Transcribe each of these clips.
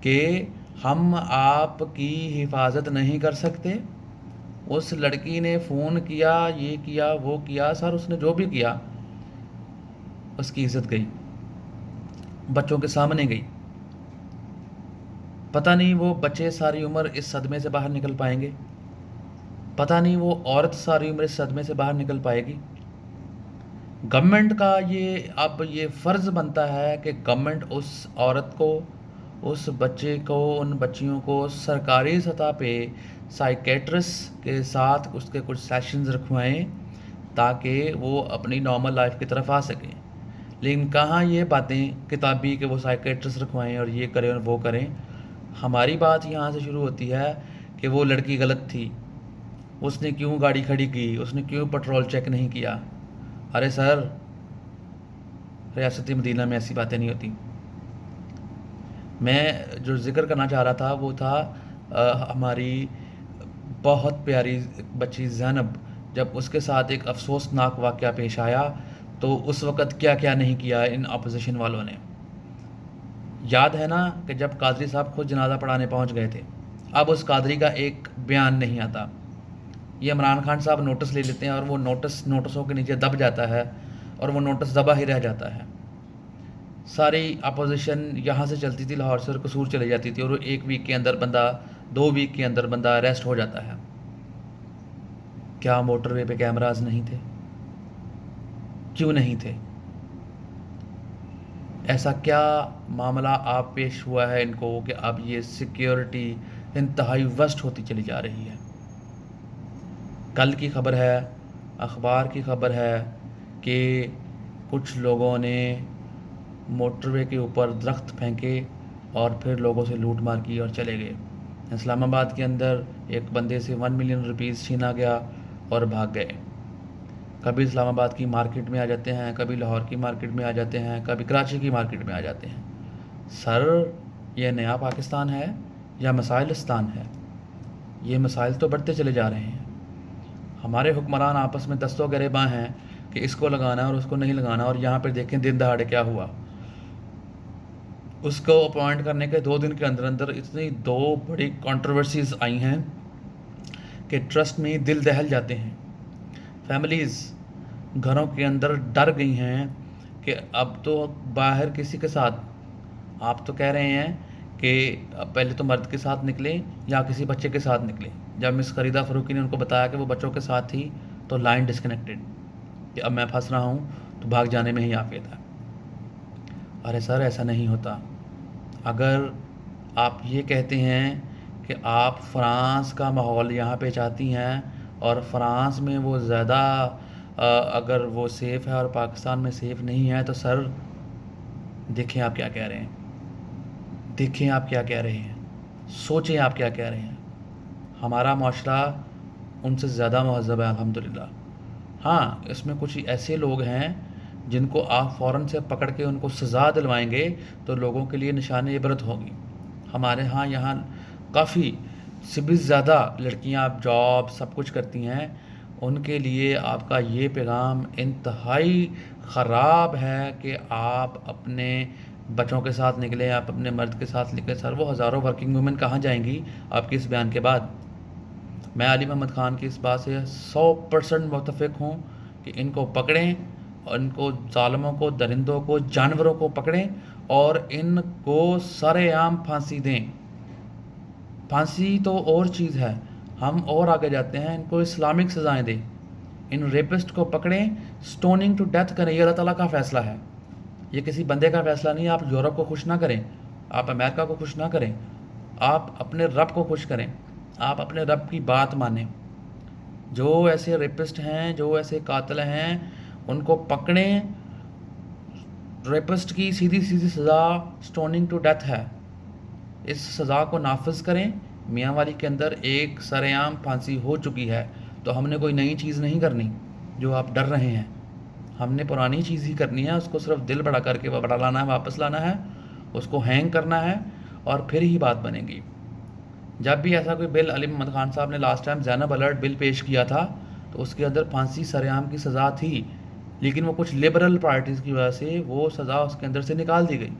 کہ ہم آپ کی حفاظت نہیں کر سکتے. اس لڑکی نے فون کیا، یہ کیا، وہ کیا، سر اس نے جو بھی کیا اس کی عزت گئی، بچوں کے سامنے گئی. پتہ نہیں وہ بچے ساری عمر اس صدمے سے باہر نکل پائیں گے، پتہ نہیں وہ عورت ساری عمر اس صدمے سے باہر نکل پائے گی. گورنمنٹ کا اب یہ فرض بنتا ہے کہ گورنمنٹ اس عورت کو، اس بچے کو، ان بچیوں کو سرکاری سطح پہ سائیکیٹرسٹ کے ساتھ اس کے کچھ سیشنز رکھوائیں تاکہ وہ اپنی نارمل لائف کی طرف آ سکیں. لیکن کہاں یہ باتیں کتابی کہ وہ سائیکیٹرسٹ رکھوائیں اور یہ کریں اور وہ کریں. ہماری بات یہاں سے شروع ہوتی ہے کہ وہ لڑکی غلط تھی، اس نے کیوں گاڑی کھڑی کی، اس نے کیوں پٹرول چیک نہیں کیا. ارے سر، ریاستی مدینہ میں ایسی باتیں نہیں ہوتی. میں جو ذکر کرنا چاہ رہا تھا وہ تھا ہماری بہت پیاری بچی زینب، جب اس کے ساتھ ایک افسوسناک واقعہ پیش آیا تو اس وقت کیا کیا نہیں کیا ان اپوزیشن والوں نے. یاد ہے نا کہ جب قادری صاحب خود جنازہ پڑھانے پہنچ گئے تھے، اب اس قادری کا ایک بیان نہیں آتا. یہ عمران خان صاحب نوٹس لے لیتے ہیں اور وہ نوٹسوں کے نیچے دب جاتا ہے اور وہ نوٹس دبا ہی رہ جاتا ہے. ساری اپوزیشن یہاں سے چلتی تھی لاہور سے اور قصور چلے جاتی تھی اور وہ 1 ویک کے اندر بندہ، 2 ویک کے اندر بندہ اریسٹ ہو جاتا ہے. کیا موٹر وے پہ کیمراز نہیں تھے؟ کیوں نہیں تھے؟ ایسا کیا معاملہ آپ پیش ہوا ہے ان کو کہ اب یہ سیکیورٹی انتہائی ورسٹ ہوتی چلی جا رہی ہے؟ کل کی خبر ہے، اخبار کی خبر ہے کہ کچھ لوگوں نے موٹر وے کے اوپر درخت پھینکے اور پھر لوگوں سے لوٹ مار کی اور چلے گئے. اسلام آباد کے اندر ایک بندے سے 1 ملین روپیز چھینا گیا اور بھاگ گئے. کبھی اسلام آباد کی مارکیٹ میں آ جاتے ہیں، کبھی لاہور کی مارکیٹ میں آ جاتے ہیں، کبھی کراچی کی مارکیٹ میں آ جاتے ہیں. سر، یہ نیا پاکستان ہے یا مسائلستان ہے؟ یہ مسائل تو بڑھتے چلے جا رہے ہیں. ہمارے حکمران آپس میں دستوں گریباں ہیں کہ اس کو لگانا اور اس کو نہیں لگانا. اور یہاں پہ دیکھیں دن دہاڑے کیا ہوا. اس کو اپوائنٹ کرنے کے 2 دن کے اندر اندر اتنی 2 بڑی کنٹروورسیز آئی ہیں کہ ٹرسٹ میں دل دہل جاتے ہیں. فیملیز گھروں کے اندر ڈر گئی ہیں کہ اب تو باہر کسی کے ساتھ، آپ تو کہہ رہے ہیں کہ پہلے تو مرد کے ساتھ نکلیں یا کسی بچے کے ساتھ نکلیں. جب مس خریدہ فروخی نے ان کو بتایا کہ وہ بچوں کے ساتھ تھی تو لائن ڈسکنیکٹڈ کہ اب میں پھنس رہا ہوں تو بھاگ جانے میں ہی عافیت ہے. ارے سر، ایسا نہیں ہوتا. اگر آپ یہ کہتے ہیں کہ آپ فرانس کا ماحول یہاں پہ چاہتی ہیں اور فرانس میں وہ زیادہ اگر وہ سیف ہے اور پاکستان میں سیف نہیں ہے، تو سر دیکھیں آپ کیا کہہ رہے ہیں، دیکھیں آپ کیا کہہ رہے ہیں، سوچیں آپ کیا کہہ رہے ہیں. ہمارا معاشرہ ان سے زیادہ مہذب ہے الحمدللہ. ہاں، اس میں کچھ ایسے لوگ ہیں جن کو آپ فوراً سے پکڑ کے ان کو سزا دلوائیں گے تو لوگوں کے لیے نشان عبرت ہوگی. ہمارے ہاں یہاں کافی سے بھی زیادہ لڑکیاں اب جاب سب کچھ کرتی ہیں. ان کے لیے آپ کا یہ پیغام انتہائی خراب ہے کہ آپ اپنے بچوں کے ساتھ نکلیں، آپ اپنے مرد کے ساتھ نکلیں. سر، وہ ہزاروں ورکنگ وومن کہاں جائیں گی آپ کے اس بیان کے بعد؟ میں علی محمد خان کی اس بات سے 100% متفق ہوں کہ ان کو پکڑیں اور ان کو ظالموں کو، درندوں کو، جانوروں کو پکڑیں اور ان کو سرِ عام پھانسی دیں. پھانسی تو اور چیز ہے، ہم اور آگے جاتے ہیں، ان کو اسلامک سزائیں دیں. ان ریپسٹ کو پکڑیں، سٹوننگ ٹو ڈیتھ کریں. یہ اللہ تعالیٰ کا فیصلہ ہے، یہ کسی بندے کا فیصلہ نہیں ہے. آپ یورپ کو خوش نہ کریں، آپ امریکہ کو خوش نہ کریں، آپ اپنے رب کو خوش کریں، آپ اپنے رب کی بات مانیں. جو ایسے ریپسٹ ہیں، جو ایسے قاتل ہیں، ان کو پکڑیں. ریپسٹ کی سیدھی سیدھی سزا سٹوننگ ٹو ڈیتھ ہے. اس سزا کو نافذ کریں. میاں والی کے اندر ایک سرِ عام پھانسی ہو چکی ہے، تو ہم نے کوئی نئی چیز نہیں کرنی جو آپ ڈر رہے ہیں. ہم نے پرانی چیز ہی کرنی ہے. اس کو صرف دل بڑا کر کے بڑا لانا ہے، واپس لانا ہے، اس کو ہینگ کرنا ہے اور پھر ہی بات بنے گی. جب بھی ایسا کوئی بل، علی محمد خان صاحب نے لاسٹ ٹائم زینب الرٹ بل پیش کیا تھا تو اس کے اندر پھانسی سرِ عام کی سزا تھی، لیکن وہ کچھ لبرل پارٹیز کی وجہ سے وہ سزا اس کے اندر سے نکال دی گئی.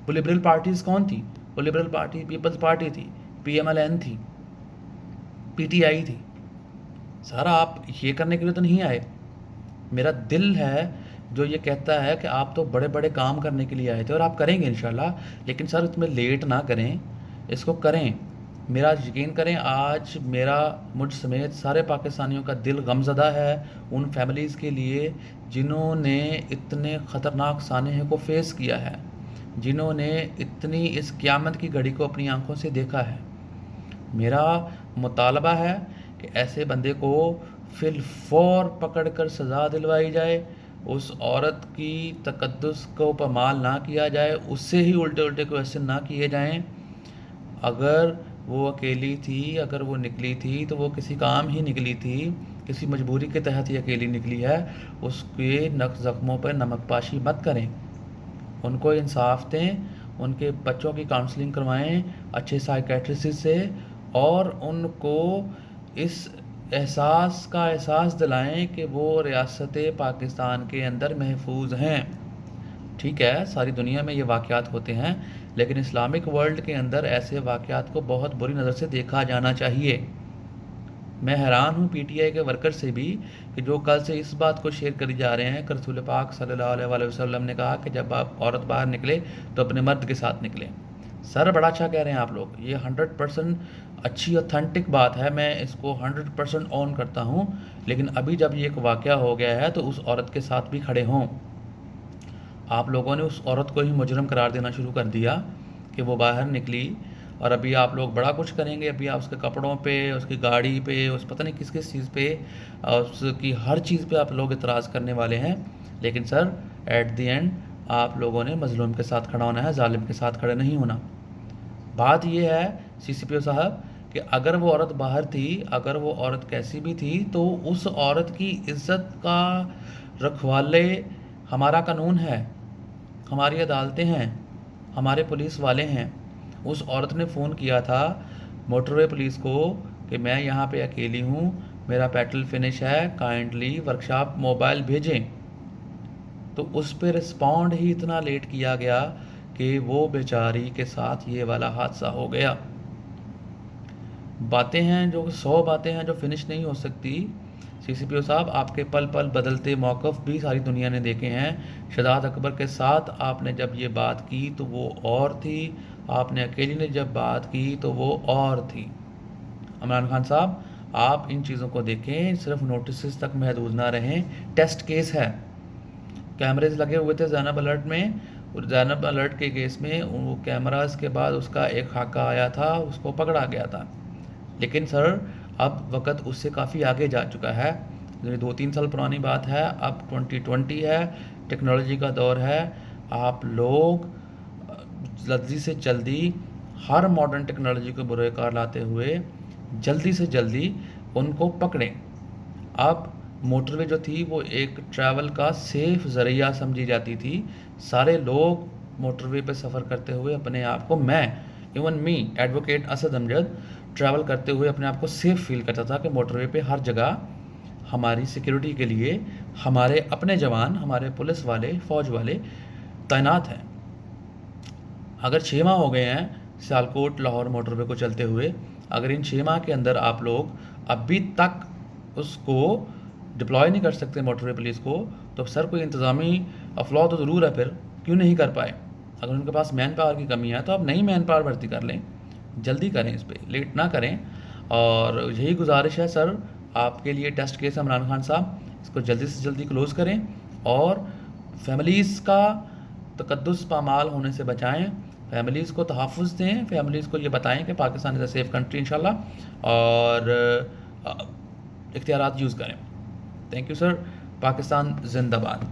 وہ لبرل پارٹیز کون تھی؟ وہ لبرل پارٹی پیپلز پارٹی تھی, PMLN تھی, PTI تھی. سر آپ یہ کرنے کے لیے تو نہیں آئے. میرا دل ہے جو یہ کہتا ہے کہ آپ تو بڑے بڑے کام کرنے کے لیے آئے تھے اور آپ کریں گے انشاءاللہ, لیکن سر اس میں لیٹ نہ کریں, اس کو کریں. میرا یقین کریں, آج میرا مجھ سمیت سارے پاکستانیوں کا دل غمزدہ ہے ان فیملیز کے لیے جنہوں نے اتنے خطرناک سانحے کو فیس کیا ہے, جنہوں نے اتنی اس قیامت کی گھڑی کو اپنی آنکھوں سے دیکھا ہے. میرا مطالبہ ہے کہ ایسے بندے کو فی الفور پکڑ کر سزا دلوائی جائے, اس عورت کی تقدس کو پامال نہ کیا جائے, اس سے ہی الٹے الٹے کویسچن نہ کیے جائیں. اگر وہ اکیلی تھی, اگر وہ نکلی تھی تو وہ کسی کام ہی نکلی تھی, کسی مجبوری کے تحت ہی اکیلی نکلی ہے. اس کے زخموں پر نمک پاشی مت کریں, ان کو انصاف دیں, ان کے بچوں کی کاؤنسلنگ کروائیں اچھے سائیکیٹرسٹ سے, اور ان کو اس احساس کا احساس دلائیں کہ وہ ریاست پاکستان کے اندر محفوظ ہیں. ٹھیک ہے, ساری دنیا میں یہ واقعات ہوتے ہیں, لیکن اسلامک ورلڈ کے اندر ایسے واقعات کو بہت بری نظر سے دیکھا جانا چاہیے. میں حیران ہوں PTI کے ورکر سے بھی کہ جو کل سے اس بات کو شیئر کری جا رہے ہیں کہ رسول پاک صلی اللہ علیہ وآلہ وسلم نے کہا کہ جب آپ عورت باہر نکلے تو اپنے مرد کے ساتھ نکلیں. سر بڑا اچھا کہہ رہے ہیں آپ لوگ, یہ 100% اچھی اوتھینٹک بات ہے, میں اس کو 100% اون کرتا ہوں, لیکن ابھی جب یہ ایک واقعہ ہو گیا ہے تو اس عورت کے ساتھ بھی کھڑے ہوں. آپ لوگوں نے اس عورت کو ہی مجرم قرار دینا شروع کر دیا کہ وہ باہر نکلی, اور ابھی آپ لوگ بڑا کچھ کریں گے. ابھی آپ اس کے کپڑوں پہ, اس کی گاڑی پہ, اس پتہ نہیں کس کس چیز پہ, اس کی ہر چیز پہ آپ لوگ اعتراض کرنے والے ہیں. لیکن سر ایٹ دی اینڈ آپ لوگوں نے مظلوم کے ساتھ کھڑا ہونا ہے, ظالم کے ساتھ کھڑے نہیں ہونا. بات یہ ہے CCPO صاحب کہ اگر وہ عورت باہر تھی, اگر وہ عورت کیسی بھی تھی, تو اس عورت کی عزت کا رکھوالے ہمارا قانون ہے, ہماری عدالتیں ہیں, ہمارے پولیس والے ہیں. اس عورت نے فون کیا تھا موٹر وے پولیس کو کہ میں یہاں پہ اکیلی ہوں, میرا پیٹرول فنش ہے, کائنڈلی ورکشاپ موبائل بھیجیں. تو اس پہ رسپونڈ ہی اتنا لیٹ کیا گیا کہ وہ بیچاری کے ساتھ یہ والا حادثہ ہو گیا. باتیں ہیں جو 100 باتیں ہیں جو فنش نہیں ہو سکتی. CCPO صاحب آپ کے پل پل بدلتے موقف بھی ساری دنیا نے دیکھے ہیں. شہزاد اکبر کے ساتھ آپ نے جب یہ بات کی تو وہ اور تھی, آپ نے اکیلی نے جب بات کی تو وہ اور تھی. عمران خان صاحب آپ ان چیزوں کو دیکھیں, صرف نوٹسز تک محدود نہ رہیں. ٹیسٹ کیس ہے, کیمریز لگے ہوئے تھے زینب الرٹ میں, اور زینب الرٹ کے کیس میں وہ کیمراز کے بعد اس کا ایک خاکہ آیا تھا, اس کو پکڑا گیا تھا. لیکن سر اب وقت اس سے کافی آگے جا چکا ہے, 2-3 سال پرانی بات ہے, اب 2020 ہے, ٹیکنالوجی کا دور ہے. آپ لوگ جلدی سے جلدی ہر ماڈرن ٹیکنالوجی کو بروئے کار لاتے ہوئے جلدی سے جلدی ان کو پکڑیں. اب موٹر وے جو تھی وہ ایک ٹریول کا سیف ذریعہ سمجھی جاتی تھی. سارے لوگ موٹر وے پہ سفر کرتے ہوئے اپنے آپ کو, میں ایون می ایڈوکیٹ اسد امجد, ٹریول کرتے ہوئے اپنے آپ کو سیف فیل کرتا تھا کہ موٹر وے پہ ہر جگہ ہماری سیکیورٹی کے لیے ہمارے اپنے جوان, ہمارے پولیس والے, فوج والے تعینات ہیں. اگر 6 ماہ ہو گئے ہیں سیالکوٹ لاہور موٹر وے کو چلتے ہوئے, اگر ان 6 ماہ کے اندر آپ لوگ ابھی تک اس کو ڈپلوائے نہیں کر سکتے موٹر وے پولیس کو, تو سر کوئی انتظامی افلاع تو ضرور ہے, پھر کیوں نہیں کر پائے؟ اگر ان کے پاس مین پاور کی کمی ہے تو آپ نئی مین پاور بھرتی کر لیں, جلدی کریں, اس پہ لیٹ نہ کریں. اور یہی گزارش ہے سر آپ کے لیے. ٹیسٹ کیس عمران خان صاحب, اس کو جلدی سے جلدی کلوز کریں اور فیملیز کا تقدس پامال ہونے سے بچائیں, فیملیز کو تحفظ دیں, فیملیز کو یہ بتائیں کہ پاکستان از اے سیف کنٹری انشاءاللہ, اور اختیارات یوز کریں. Thank you sir. پاکستان زندہ باد.